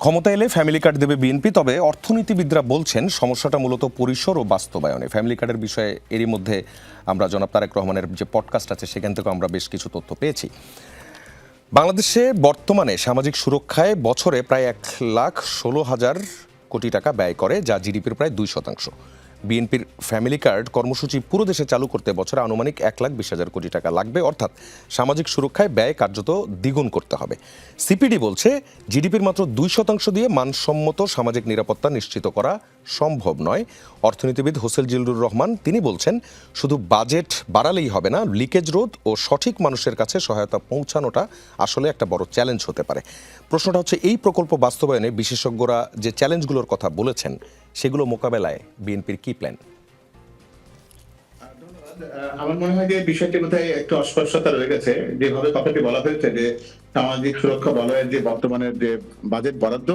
ক্ষমতা এলে family card দেবে বিএনপি, তবে অর্থনীতিবিদরা বলছেন সমস্যাটা মূলত পরিসর ও বাস্তবায়নে। ফ্যামিলি কার্ডের বিষয়ে এরই মধ্যে আমরা জনাব তারেক রহমানের যে পডকাস্ট আছে সেখান থেকে আমরা বেশ কিছু তথ্য পেয়েছি। বাংলাদেশে বর্তমানে সামাজিক সুরক্ষায় বছরে প্রায় 1,16,000 কোটি টাকা ব্যয় করে, যা জিডিপির প্রায় 2%। বিএনপির ফ্যামিলি কার্ড কর্মসূচি পুরো দেশে চালু করতে বছরে আনুমানিক 1,20,000 কোটি টাকা লাগবে, অর্থাৎ সামাজিক সুরক্ষায় ব্যয় কার্যত দ্বিগুণ করতে হবে। সিপিডি বলছে জিডিপির মাত্র 2% দিয়ে মানসম্মত সামাজিক নিরাপত্তা নিশ্চিত করা সম্ভব নয়। অর্থনীতিবিদ হোসেন জিল্লুর রহমান তিনি বলছেন, শুধু বাজেট বাড়ালেই হবে না, লিকেজ রোধ ও সঠিক মানুষের কাছে সহায়তা পৌঁছানোটা আসলে একটা বড় চ্যালেঞ্জ হতে পারে। প্রশ্নটা হচ্ছে, এই প্রকল্প বাস্তবায়নে বিশেষজ্ঞরা যে চ্যালেঞ্জগুলোর কথা বলেছেন সেগুলো মোকাবেলায় বিএনপির কি প্ল্যান? আমার মনে হয় যে বিষয়টি বোধহয় একটু অস্পষ্টতা রয়ে গেছে। যেভাবে কথাটি বলা হয়েছে যে সামাজিক সুরক্ষা বলয়ের যে বর্তমানের যে বাজেট বরাদ্দ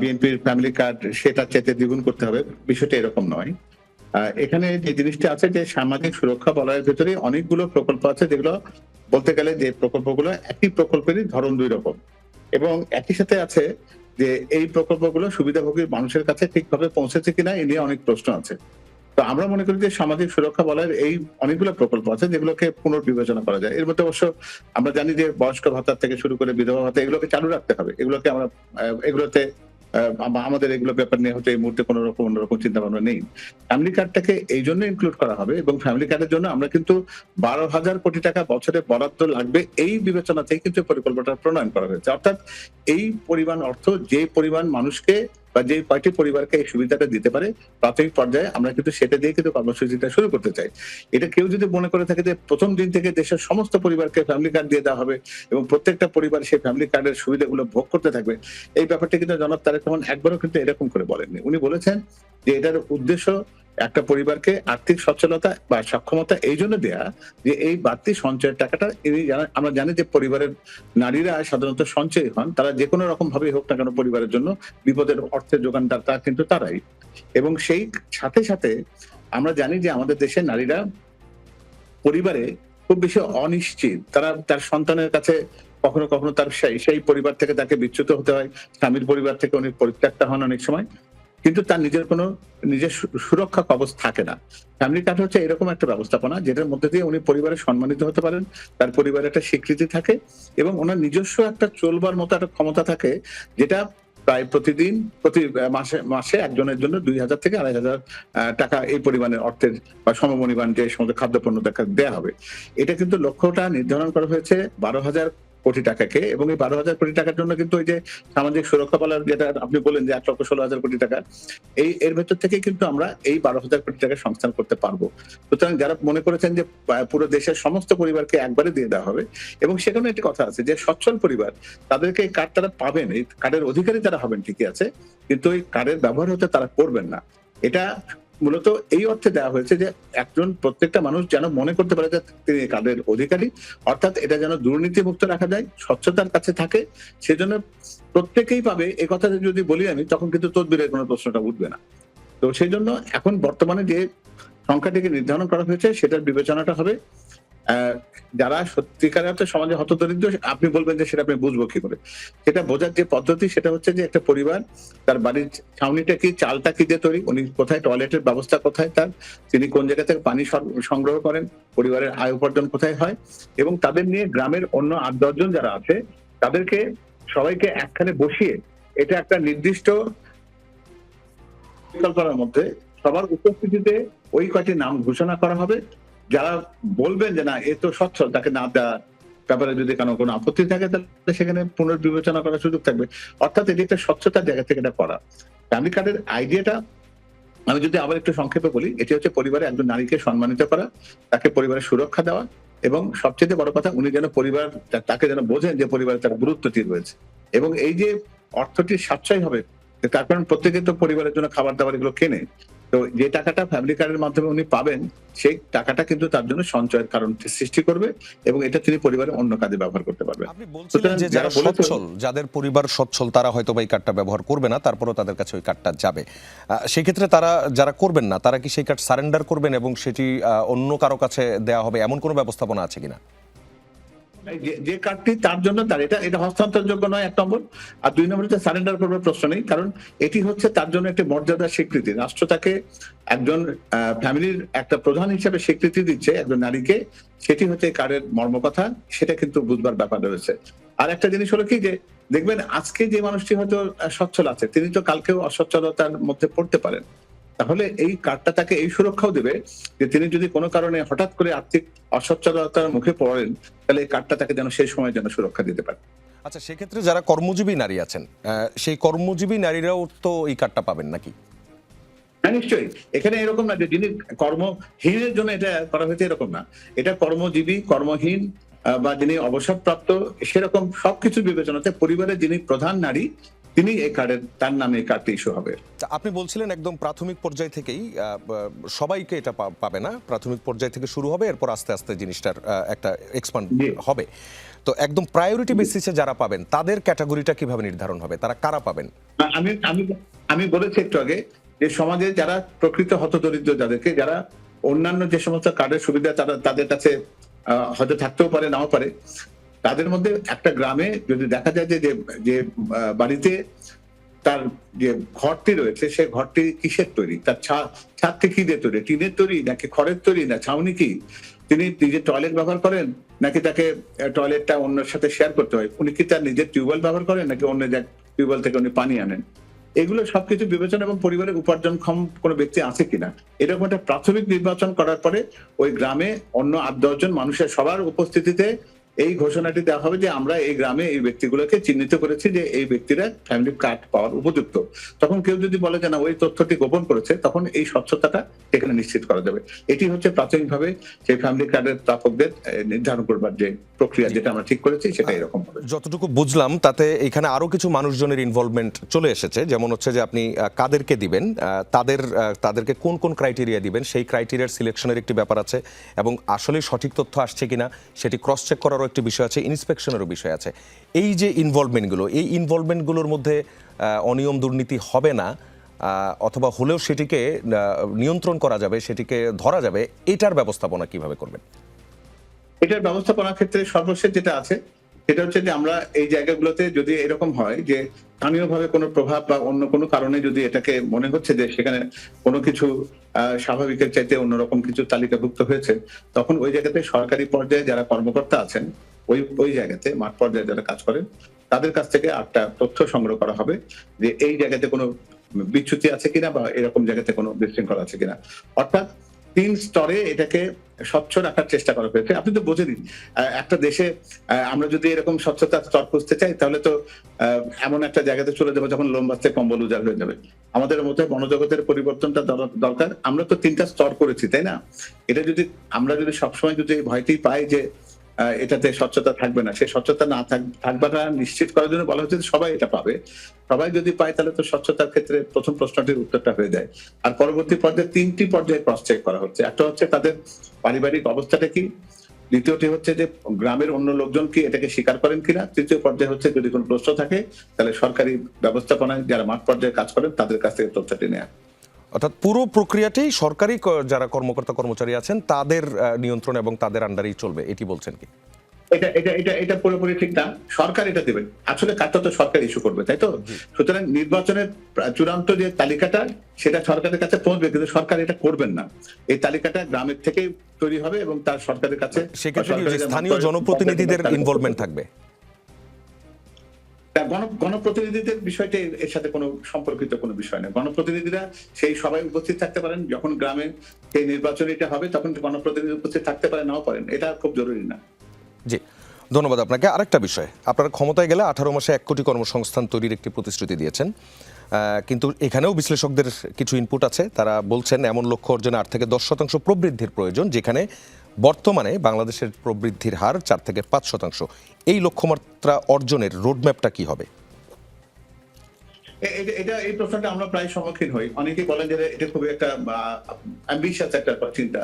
বিএনপির ফ্যামিলি কার্ড সেটা চেতে দ্বিগুণ করতে হবে, বিষয়টা এরকম নয়। এখানে যে জিনিসটা আছে যে সামাজিক সুরক্ষা বলয়ের ভিতরে অনেকগুলো প্রকল্প আছে, যেগুলো বলতে গেলে যে প্রকল্পগুলো একই প্রকল্পেরই ধরন দুই রকম, এবং একই সাথে আছে যে এই প্রকল্পগুলো সুবিধাভোগী মানুষের কাছে ঠিকভাবে পৌঁছেছে কিনা এ নিয়ে অনেক প্রশ্ন আছে। তো আমরা মনে করি যে সামাজিক সুরক্ষা বলয়ের এই অনেকগুলো প্রকল্প আছে যেগুলোকে পুনর্বিবেচনা করা যায়। এর মধ্যে অবশ্য আমরা জানি যে বয়স্ক ভাতা থেকে শুরু করে বিধবা ভাতা এগুলোকে চালু রাখতে হবে। এগুলোকে আমরা এগুলোতে আমাদের এগুলো ব্যাপার নিয়ে হয়তো এই মুহূর্তে কোনো রকম অন্যরকম চিন্তা ভাবনা নেই। ফ্যামিলি কার্ডটাকে এই জন্য ইনক্লুড করা হবে, এবং ফ্যামিলি কার্ডের জন্য আমরা কিন্তু 12,000 কোটি টাকা বছরে বরাদ্দ লাগবে এই বিবেচনাতেই কিন্তু পরিকল্পনাটা প্রণয়ন করা হয়েছে। অর্থাৎ এই পরিমাণ অর্থ যে পরিমাণ মানুষকে বা যে কয়টি পরিবারকে এই সুবিধাটা দিতে পারে প্রাথমিক পর্যায়ে আমরা কিন্তু সেটা দিয়ে কিন্তু কর্মসূচিটা শুরু করতে চাই। এটা কেউ যদি মনে করে থাকে যে প্রথম দিন থেকে দেশের সমস্ত পরিবারকে ফ্যামিলি কার্ড দিয়ে দেওয়া হবে এবং প্রত্যেকটা পরিবার সেই ফ্যামিলি কার্ডের সুবিধাগুলো ভোগ করতে থাকবে, এই ব্যাপারটা কিন্তু জনাব তারেক রহমান একবারও কিন্তু এরকম করে বলেননি। উনি বলেছেন যে এটার উদ্দেশ্য একটা পরিবারকে আর্থিক সচ্ছলতা বা সক্ষমতা এই জন্য দেয়া যে এই বাড়তি সঞ্চয়ের টাকাটা আমরা জানি যে পরিবারের নারীরা সাধারণত সঞ্চয়ী হন, তারা যে কোনো রকম ভাবে হোক না কেন পরিবারের জন্য বিপদের অর্থের যোগানদাতা কিন্তু তারাই। এবং সেই সাথে সাথে আমরা জানি যে আমাদের দেশের নারীরা পরিবারে খুব বেশি অনিশ্চিত, তারা তার সন্তানের কাছে কখনো কখনো তার সেই পরিবার থেকে তাকে বিচ্যুত হতে হয়, স্বামীর পরিবার থেকে অনেক পরিত্যক্তা হন অনেক সময়, কিন্তু তার নিজের সুরক্ষা কবচ থাকে না। ফ্যামিলি কার্ড হচ্ছে এরকম একটা ব্যবস্থাপনা যেটার মধ্যে দিয়ে উনি পরিবারে সম্মানিত হতে পারেন, তার পরিবারে একটা স্বীকৃতি থাকে এবং ওনার নিজস্ব একটা চলবার মতো একটা ক্ষমতা থাকে, যেটা প্রায় প্রতিদিন প্রতি মাসে মাসে একজনের জন্য 2,000 থেকে 2,500 টাকা এই পরিমাণের অর্থের বা সমপরিমাণ যে সমস্ত খাদ্যপণ্য দেওয়া হবে। এটা কিন্তু লক্ষ্যটা নির্ধারণ করা হয়েছে 12,000 কোটি টাকাকে, এবং এই 12,000 কোটি টাকার জন্য কিন্তু ওই যে সামাজিক সুরক্ষা বলার যেটা আপনি বলেন যে 1,16,000 কোটি টাকা, এর ভেতর থেকে কিন্তু আমরা এই 12,000 কোটি টাকা সংস্থান করতে পারবো। সুতরাং যারা মনে করেছেন যে পুরো দেশের সমস্ত পরিবারকে একবারে দিয়ে দেওয়া হবে, এবং সেখানে একটি কথা আছে যে সচ্ছল পরিবার তাদেরকে এই কার্ড তারা পাবেন, এই কার্ডের অধিকারী তারা হবেন ঠিকই আছে, কিন্তু এই কার্ডের ব্যবহার হতে তারা করবেন না। এটা মূলত এই অর্থে দেওয়া হয়েছে যে একজন প্রত্যেকটা মানুষ যেন মনে করতে পারে যে তিনি কার্ডের অধিকারী, অর্থাৎ এটা যেন দুর্নীতিমুক্ত রাখা যায়, স্বচ্ছতার কাছে থাকে, সেজন্য প্রত্যেকেই পাবে। এই কথা যদি বলি আমি, তখন কিন্তু তদবিরের কোনো প্রশ্নটা উঠবে না। তো সেই জন্য এখন বর্তমানে যে সংখ্যাটিকে নির্ধারণ করা হয়েছে সেটার বিবেচনাটা হবে যারা সত্যিকার অর্থে সমাজে হতদরিদ্র, আপনি বলবেন যে সেটা আপনি বুঝবো কি করে, সেটা বোঝার যে পদ্ধতি সেটা হচ্ছে যে একটা পরিবার তার বাড়ির ছাউনিটা কি, চালটা কি দিয়ে তৈরি, উনি কোথায় টয়লেটের ব্যবস্থা কোথায় তার, তিনি কোন জায়গা থেকে পানি সংগ্রহ করেন, পরিবারের আয় উপার্জন কোথায় হয়, এবং তাদের নিয়ে গ্রামের অন্য 8-10 জন যারা আছে তাদেরকে সবাইকে একখানে বসিয়ে এটা একটা নির্দিষ্ট পরিকল্পনার মধ্যে সবার উপস্থিতিতে ওই কয়টি নাম ঘোষণা করা হবে। যারা বলবেন যে না এ তো সচ্ছল, তাকে না দেওয়ার ব্যাপারে যদি কোনো আপত্তি থাকে তাহলে সেখানে পুনর্বিবেচনা করার সুযোগ থাকবে। অর্থাৎ এটি একটা স্বচ্ছতার জায়গা থেকে এটা করা। ফ্যামিলি কার্ডের আইডিয়াটা আমি যদি আবার একটু সংক্ষেপে বলি, এটি হচ্ছে পরিবারে একজন নারীকে সম্মানিত করা, তাকে পরিবারের সুরক্ষা দেওয়া, এবং সবচেয়ে বড় কথা উনি যেন পরিবার তাকে যেন বোঝেন যে পরিবারে তার গুরুত্বটি রয়েছে, এবং এই যে অর্থটির সাশ্রয় হবে তার কারণ প্রত্যেকে তো পরিবারের জন্য খাবার দাবার এগুলো কেনে, তো যে টাকাটা ফ্যামিলি কার্ডের মাধ্যমে উনি পাবেন সেই টাকাটা কিন্তু তার জন্য সঞ্চয়ের কারণ সৃষ্টি করবে, এবং এটা তিনি পরিবারের অন্য কাজে ব্যবহার করতে পারবেন। আপনি বলছিলেন যে যারা সচ্ছল, যাদের পরিবার সচ্ছল তারা হয়তো এই কার্ডটা ব্যবহার করবে না, তারপরেও তাদের কাছে ওই কার্ডটা যাবে। সেই ক্ষেত্রে তারা যারা করবেন না তারা কি সেই কার্ড সারেন্ডার করবেন এবং সেটি অন্য কারো কাছে দেওয়া হবে, এমন কোনো ব্যবস্থাপনা আছে কিনা? যে কার্ডটি তার জন্য তার এটা এটা হস্তান্তরযোগ্য নয়, 1 নম্বর। আর 2 নম্বর হচ্ছে সারেন্ডার করবার প্রশ্ন নেই, কারণ এটি হচ্ছে তার জন্য একটি মর্যাদার স্বীকৃতি। রাষ্ট্র তাকে একজন ফ্যামিলির একটা প্রধান হিসেবে স্বীকৃতি দিচ্ছে একজন নারীকে, সেটি হচ্ছে এই কার্ডের মর্মকথা, সেটা কিন্তু বুঝবার ব্যাপার রয়েছে। আর একটা জিনিস হলো কি, যে দেখবেন আজকে যে মানুষটি হয়তো সচ্ছল আছে, তিনি তো কালকেও অসচ্ছলতার মধ্যে পড়তে পারেন। তাহলে এই কার্ডটা তাকে এই সুরক্ষাও দেবে যে তিনি যদি কোনো কারণে হঠাৎ করে আর্থিক অসচ্ছলতার মুখে পড়েন, তাহলে এই কার্ডটা তাকে যেন সেই সময় যেন সুরক্ষা দিতে পারে। আচ্ছা, সেক্ষেত্রে যারা কর্মজীবী নারী আছেন, সেই কর্মজীবী নারীরাও তো এই কার্ডটা পাবেন নাকি? হ্যাঁ, নিশ্চয়ই। এখানে এরকম না যে যিনি কর্মহীনের জন্য এটা করা হয়েছে, এরকম না। এটা কর্মজীবী, কর্মহীন বা যিনি অবসরপ্রাপ্ত, সেরকম সবকিছু বিবেচনাতে পরিবারের যিনি প্রধান নারী, তিনি এই কার্ডের, তার নামে এই কার্ডটি ইস্যু হবে। তা আপনি বলছিলেন একদম প্রাথমিক পর্যায় থেকেই সবাইকে এটা পাবে না, প্রাথমিক পর্যায় থেকে শুরু হবে, এরপর আস্তে আস্তে জিনিসটার একটা এক্সপান্ড জি। হবে। তো একদম প্রায়োরিটি বেসিসে যারা পাবেন তাদের ক্যাটাগরিটা কিভাবে নির্ধারণ হবে, তারা কারা পাবেন? আমি আমি আমি বলেছি একটু আগে যে সমাজে যারা প্রকৃত হতদরিদ্র, যাদেরকে, যারা অন্যান্য যে সমস্ত কার্ডের সুবিধা তাদের কাছে হয়তো থাকতেও পারে, নাও পারে, তাদের মধ্যে একটা গ্রামে যদি দেখা যায় যে যে বাড়িতে তার যে ঘরটি রয়েছে, সে ঘরটি কিসের তৈরি, তার ছাদটি কি দিয়ে তৈরি, টিনের তৈরি নাকি খড়ের তৈরি, না ছাউনি কি, তিনি নিজের টয়লেট ব্যবহার করেন নাকি তাকে টয়লেটটা অন্যের সাথে শেয়ার করতে হয়, উনি কি তার নিজের টিউবওয়েল ব্যবহার করেন নাকি অন্য টিউবওয়েল থেকে উনি পানি আনেন, এগুলো সবকিছু বিবেচনা, এবং পরিবারের উপার্জনক্ষম কোনো ব্যক্তি আছে কিনা, এরকম একটা প্রাথমিক নির্বাচন করার পরে ওই গ্রামে অন্য 8-10 জন মানুষের সবার উপস্থিতিতে এই ঘোষণাটি দেওয়া হবে যে আমরা এই গ্রামে এই ব্যক্তিগুলোকে চিহ্নিত করেছি যে এই ব্যক্তিরা ফ্যামিলি কার্ড পাওয়ার উপযুক্ত। তখন কেউ যদি বলে যে না, ওই তথ্যটি গোপন করেছে, তখন এই স্বচ্ছতাটা এখানে নিশ্চিত করা যাবে। এটি হচ্ছে প্রাথমিকভাবে সেই ফ্যামিলি কার্ডের প্রাপকদের নির্ধারণ করবার যে প্রক্রিয়া, যেটা আমরা ঠিক করেছি, সেটা এরকম হবে। যতটুকু বুঝলাম তাতে এখানে আরো কিছু মানুষজনের ইনভলভমেন্ট চলে এসেছে, যেমন হচ্ছে যে আপনি কাদেরকে দিবেন, তাদেরকে কোন কোন ক্রাইটেরিয়া দিবেন, সেই ক্রাইটেরিয়ার সিলেকশনের একটি ব্যাপার আছে, এবং আসলে সঠিক তথ্য আসছে কিনা সেটি ক্রস চেক করারও একটি বিষয় আছে, ইন্সপেকশনেরও বিষয় আছে। এই যে ইনভলভমেন্টগুলো, এই ইনভলভমেন্টগুলোর মধ্যে অনিয়ম দুর্নীতি হবে না, অথবা হলেও সেটিকে নিয়ন্ত্রণ করা যাবে, সেটিকে ধরা যাবে, এটার ব্যবস্থাপনা কিভাবে করবেন? এটার ব্যবস্থাপনার ক্ষেত্রে সর্বশেষ যেটা আছে, সেটা হচ্ছে যে আমরা এই জায়গাগুলোতে যদি এরকম হয় যে স্থানীয়ভাবে কোনো প্রভাব বা অন্য কোনো কারণে যদি এটাকে মনে হচ্ছে যে সেখানে কোনো কিছু স্বাভাবিকের চাইতে অন্যরকম কিছু তালিকাভুক্ত হয়েছে, তখন ওই জায়গাতে সরকারি পর্যায়ে যারা কর্মকর্তা আছেন, ওই জায়গাতে মাঠ পর্যায়ে যারা কাজ করেন, তাদের কাছ থেকে একটা তথ্য সংগ্রহ করা হবে যে এই জায়গাতে কোনো বিচ্যুতি আছে কিনা বা এরকম জায়গাতে কোনো বিশৃঙ্খলা আছে কিনা। অর্থাৎ 3 স্তরে এটাকে স্বচ্ছ রাখার চেষ্টা করা হয়েছে। আপনি তো বোঝেনই, একটা দেশে আমরা যদি এরকম স্বচ্ছতার স্তর খুঁজতে চাই, তাহলে তো এমন একটা জায়গাতে চলে যাবো যখন লোম বাঁচতে কম্বল উজাড় হয়ে যাবে। আমাদের মধ্যে মনোজগতের পরিবর্তনটা দরকার। আমরা তো 3টা স্তর করেছি, তাই না? এটা যদি আমরা যদি সবসময় যদি ভয়তেই পাই যে এটাতে স্বচ্ছতা থাকবে না, সেই স্বচ্ছতা না থাকবাটা নিশ্চিত করার জন্য বলা হচ্ছে যে সবাই এটা পাবে। সবাই যদি পায়, তাহলে তো স্বচ্ছতার ক্ষেত্রে প্রথম প্রশ্নটির উত্তরটা হয়ে যায়। আর পরবর্তী পর্যায়ে 3টি পর্যায়ে ক্রস চেক করা হচ্ছে। একটা হচ্ছে তাদের পারিবারিক অবস্থাটা কি, দ্বিতীয়টি হচ্ছে যে গ্রামের অন্য লোকজন কি এটাকে স্বীকার করেন কিনা, তৃতীয় পর্যায়ে হচ্ছে যদি কোনো প্রশ্ন থাকে, তাহলে সরকারি ব্যবস্থাপনায় যারা মাঠ পর্যায়ে কাজ করেন তাদের কাছ থেকে তথ্যটি নেওয়া। অর্থাৎ পুরো প্রক্রিয়াটি সরকারি যারা কর্মকর্তা কর্মচারী আছেন তাদের নিয়ন্ত্রণ এবং তাদের আন্ডারেই চলবে, এটি বলছেন কি? এটা পুরোপুরি ঠিক না। সরকার এটা দেবে, আসলে কার্ডটা তো সরকার ইস্যু করবে, তাই তো? সুতরাং নির্বাচনের চূড়ান্ত যে তালিকাটা, সেটা সরকারের কাছে পৌঁছবে, কিন্তু সরকার এটা করবেন না। এই তালিকাটা গ্রামের থেকে তৈরি হবে এবং তার সরকারের কাছে, সেক্ষেত্রে কি স্থানীয় জনপ্রতিনিধিদের ইনভলভমেন্ট থাকবে? গণপ্রতিনিধিদের বিষয়টা এর সাথে কোনো সম্পর্কিত কোনো বিষয় না। গণপ্রতিনিধিরা সেই সবাই উপস্থিত থাকতে পারেন, যখন গ্রামে এই নির্বাচনীটা হবে তখন গণপ্রতিনিধি উপস্থিত থাকতে পারেন, নাও পারেন, এটা খুব জরুরি না। জি, ধন্যবাদ আপনাকে। আরেকটা বিষয়, আপনারা ক্ষমতায় গেলে 18 মাসে 1 কোটি কর্মসংস্থান তৈরির একটি প্রতিশ্রুতি দিয়েছেন, কিন্তু এখানেও বিশ্লেষকদের কিছু ইনপুট আছে। তারা বলছেন এমন লক্ষ্য অর্জনে 8 থেকে 10% প্রবৃদ্ধির প্রয়োজন, যেখানে বর্তমানে বাংলাদেশের প্রবৃদ্ধির হার 4 থেকে 5%। এই লক্ষ্যমাত্রা অর্জনের রোডম্যাপটা কি হবে? এই প্রশ্নটা আমরা প্রায় সম্মুখীন হই। অনেকেই বলেন যে এটা খুবই একটা অ্যাম্বিশিয়াস একটা চিন্তা।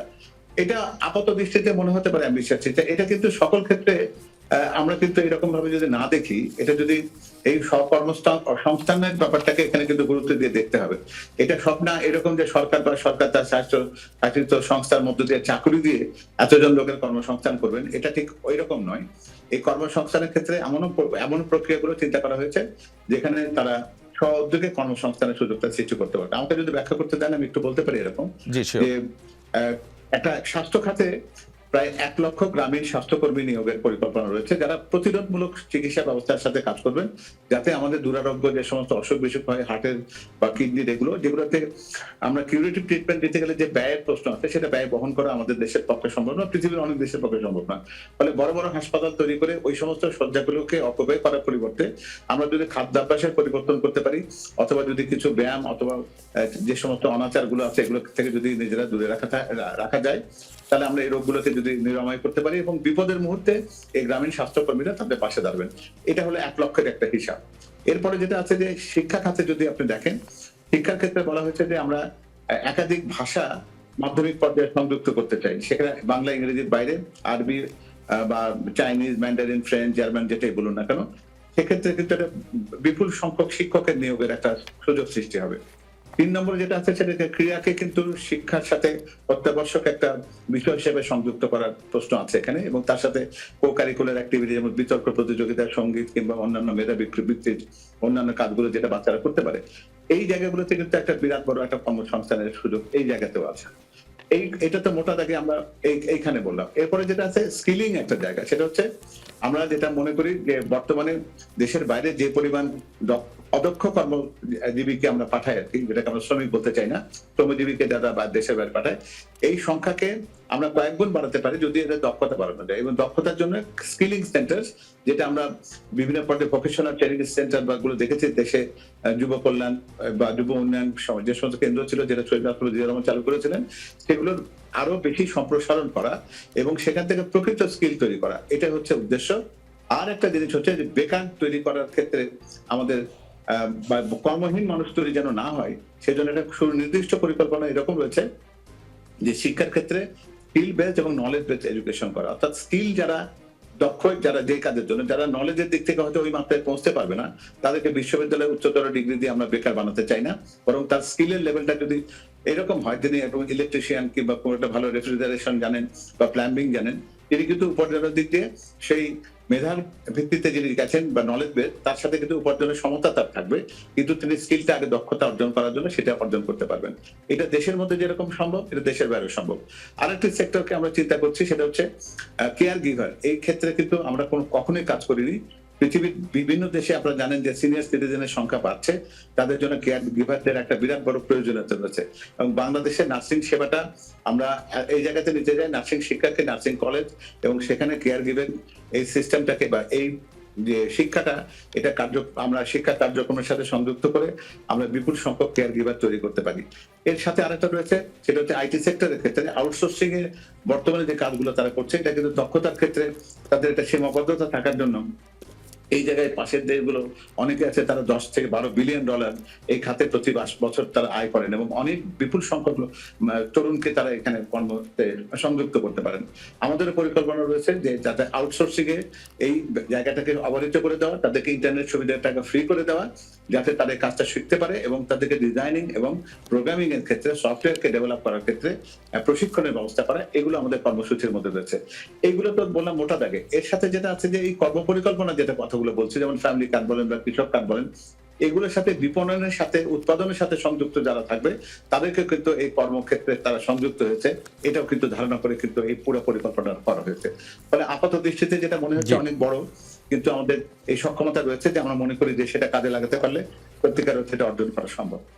এটা আপাত দৃষ্টিতে মনে হতে পারে অ্যাম্বিশিয়াস চিন্তা, এটা কিন্তু সকল ক্ষেত্রে আমরা কিন্তু এরকম ভাবে যদি না দেখি, এটা যদি এই সংস্থানের ব্যাপারটাকে এখানে কিন্তু গুরুত্ব দিয়ে দেখতে হবে। এটা সব না এরকম যে সরকার তার শাসিত সংস্থার মধ্য দিয়ে চাকরি দিয়ে এতজন লোকের কর্মসংস্থান করবেন, এটা ঠিক ওইরকম নয়। এই কর্মসংস্থানের ক্ষেত্রে এমন প্রক্রিয়াগুলো চিন্তা করা হয়েছে যেখানে তারা স্ব-উদ্যোগে কর্মসংস্থানের সুযোগটা সৃষ্টি করতে পারে। আমাকে যদি ব্যাখ্যা করতে দেন, আমি একটু বলতে পারি এরকম জি, sure. যে একটা স্বাস্থ্য খাতে প্রায় 1 লক্ষ গ্রামীণ স্বাস্থ্যকর্মী নিয়োগের পরিকল্পনা রয়েছে, যারা প্রতিরোধমূলক চিকিৎসা ব্যবস্থার সাথে কাজ করবেন, যাতে আমাদের দুরারোগ্য যে সমস্ত অসুখ বিসুখ হয়, হার্টের বা কিডনির, যেগুলোতে আমরা কিউরেটিভ ট্রিটমেন্ট দিতে গেলে যে ব্যয়ের প্রশ্ন আছে, সেটা ব্যয় বহন করা আমাদের দেশের পক্ষে সম্ভব না, পৃথিবীর অনেক দেশের পক্ষে সম্ভব না। ফলে বড় বড় হাসপাতাল তৈরি করে ওই সমস্ত শয্যাগুলোকে অপব্যয় করার পরিবর্তে আমরা যদি খাদ্যাভ্যাসের পরিবর্তন করতে পারি, অথবা যদি কিছু ব্যায়াম অথবা যে সমস্ত অনাচারগুলো আছে এগুলো থেকে যদি নিজেরা দূরে রাখা যায়, তাহলে আমরা এই রোগগুলোকে যদি নিরাময় করতে পারি এবং বিপদের মুহূর্তে এই গ্রামীণ স্বাস্থ্যকর্মীরা তাদের পাশে দাঁড়াবেন। এটা হলো 1 লক্ষের একটা হিসাব। এরপরে যেটা আছে যে শিক্ষা খাতে যদি আপনি দেখেন, শিক্ষার ক্ষেত্রে বলা হয়েছে যে আমরা একাধিক ভাষা মাধ্যমিক পর্যায়ে সংযুক্ত করতে চাই। সেখানে বাংলা ইংরেজির বাইরে আরবি বা চাইনিজ, ম্যান্ডারিন, ফ্রেঞ্চ, জার্মান যেটাই বলুন না কেন, সেক্ষেত্রে কিন্তু একটা বিপুল সংখ্যক শিক্ষকের নিয়োগের একটা সুযোগ সৃষ্টি হবে। 3 নম্বরে যেটা আছে সেটা ক্রীড়াকে কিন্তু শিক্ষার সাথে অত্যাবশ্যক একটা বিষয় হিসেবে সংযুক্ত করার প্রশ্ন আছে এখানে, এবং তার সাথে কো-কারিকুলার অ্যাক্টিভিটি যেমন বিতর্ক প্রতিযোগিতা, সঙ্গীত কিংবা অন্যান্য মেধা বৃত্তির অন্যান্য কাজগুলো যেটা বাচ্চারা করতে পারে, এই জায়গাগুলোতে কিন্তু একটা বিরাট বড় একটা কর্মসংস্থানের সুযোগ এই জায়গাতেও আছে। এটা তো মোটা দাগে আমরা এইখানে বললাম। এরপরে যেটা আছে স্কিলিং একটা জায়গা, সেটা হচ্ছে আমরা যেটা মনে করি যে বর্তমানে দেশের বাইরে যে পরিমাণ অদক্ষ কর্মজীবীকে আমরা পাঠাই আর কি, যেটাকে আমরা শ্রমিক বলতে চাই না, শ্রমজীবীকে যারা দেশের বাইরে পাঠায়, এই সংখ্যাকে আমরা কয়েক গুণ বাড়াতে পারি যদি এদের দক্ষতা বাড়ানো যায়। এবং দক্ষতার জন্য স্কিলিং সেন্টার, যেটা আমরা বিভিন্ন পর্যায়ে ভোকেশনাল ট্রেনিং সেন্টার বা গুলো দেখেছি দেশে, যুব কল্যাণ বা যুব উন্নয়ন যে সমস্ত কেন্দ্র ছিল যেটা শহীদ রাষ্ট্রপতি জিয়া রহমান চালু করেছিলেন, সেগুলোর আরো বেশি সম্প্রসারণ করা এবং সেখান থেকে প্রকৃত স্কিল তৈরি করা, এটা হচ্ছে উদ্দেশ্য। আর একটা জিনিস হচ্ছে যে বেকার তৈরি করার ক্ষেত্রে আমাদের বা কর্মহীন মানুষ তৈরি যেন না হয়, সেজন্য একটা সুনির্দিষ্ট পরিকল্পনা এরকম রয়েছে যে শিক্ষার ক্ষেত্রে স্কিল বেসড এবং নলেজ বেসড এডুকেশন করা, অর্থাৎ স্কিল যারা দক্ষ, যারা যে কাজের জন্য, যারা নলেজের দিক থেকে হয়তো ওই মাত্রায় পৌঁছতে পারবে না, তাদেরকে বিশ্ববিদ্যালয়ে উচ্চতর ডিগ্রি দিয়ে আমরা বেকার বানাতে চাই না, বরং তার স্কিলের লেভেলটা যদি এরকম হয়, যিনি ইলেকট্রিশিয়ান কিংবা কোনো একটা ভালো রেফ্রিজারেশন জানেন বা প্লাম্বিং জানেন, তিনি কিন্তু উপার্জনের দিক দিয়ে সেই মেধার ভিত্তিতে যিনি গেছেন বা নলেজ বেস, তার সাথে কিন্তু উপার্জনের সমতা তার থাকবে, কিন্তু তিনি স্কিলটা আগে দক্ষতা অর্জন করার জন্য সেটা অর্জন করতে পারবেন। এটা দেশের মধ্যে যেরকম সম্ভব, এটা দেশের বাইরে সম্ভব। আরেকটি সেক্টরকে আমরা চিন্তা করছি, সেটা হচ্ছে কেয়ার গিভার। এই ক্ষেত্রে কিন্তু আমরা কখনোই কাজ করিনি। পৃথিবীর বিভিন্ন দেশে আপনারা জানেন যে সিনিয়র সিটিজেনের সংখ্যা বাড়ছে, তাদের জন্য কেয়ার গিভারদের একটা বিরাট বড় প্রয়োজনীয়তা রয়েছে। এবং বাংলাদেশের নার্সিং সেবাটা আমরা এই জায়গাতে নিতে যাই, নার্সিং শিক্ষাকে নার্সিং কলেজ এবং সেখানে কেয়ার গিভার এই সিস্টেমটাকে বা এই যে শিক্ষাটা, এটা আমরা শিক্ষা কার্যক্রমের সাথে সংযুক্ত করে আমরা বিপুল সংখ্যক কেয়ার গিভার তৈরি করতে পারি। এর সাথে আরেকটা রয়েছে, সেটা হচ্ছে আইটি সেক্টরের ক্ষেত্রে আউটসোর্সিং এর বর্তমানে যে কাজগুলো তারা করছে, এটা কিন্তু দক্ষতার ক্ষেত্রে তাদের একটা সীমাবদ্ধতা থাকার জন্য এই জায়গায় পাশের দেশগুলো অনেকে আছে, তারা 10 থেকে 12 বিলিয়ন ডলার এই খাতে প্রতি বছর তারা আয় করেন এবং অনেক বিপুল সংখ্যক তরুণকে তারা এখানে কর্মতে সংযুক্ত করতে পারেন। আমাদের পরিকল্পনা রয়েছে যে যাতে আউটসোর্সিং এ এই জায়গাটাকে অবহিত করে দেওয়া, তাদেরকে ইন্টারনেট সুবিধার টাকা ফ্রি করে দেওয়া, যাতে তাদের কাজটা শিখতে পারে এবং তাদেরকে ডিজাইনিং এবং প্রোগ্রামিং এর ক্ষেত্রে, সফটওয়্যারকে ডেভেলপ করার ক্ষেত্রে প্রশিক্ষণের ব্যবস্থা করা, এগুলো আমাদের কর্মসূচির মধ্যে রয়েছে। এইগুলো তো বললাম মোটা দাগে। এর সাথে যেটা আছে যে এই কর্মপরিকল্পনা যেটা কথাগুলো বলছি, যেমন ফ্যামিলি কার্ড বলেন বা কৃষক কার্ড বলেন, এগুলোর সাথে বিপণনের সাথে উৎপাদনের সাথে সংযুক্ত যারা থাকবে, তাদেরকে কিন্তু এই কর্মক্ষেত্রে তারা সংযুক্ত হয়েছে, এটাও কিন্তু ধারণা করে কিন্তু এই পুরো পরিকল্পনা করা হয়েছে। ফলে আপাত দৃষ্টিতে যেটা মনে হচ্ছে অনেক বড়, কিন্তু আমাদের এই সক্ষমতা রয়েছে যে আমরা মনে করি যে সেটা কাজে লাগাতে পারলে সত্যিকার সেটা অর্জন করা সম্ভব।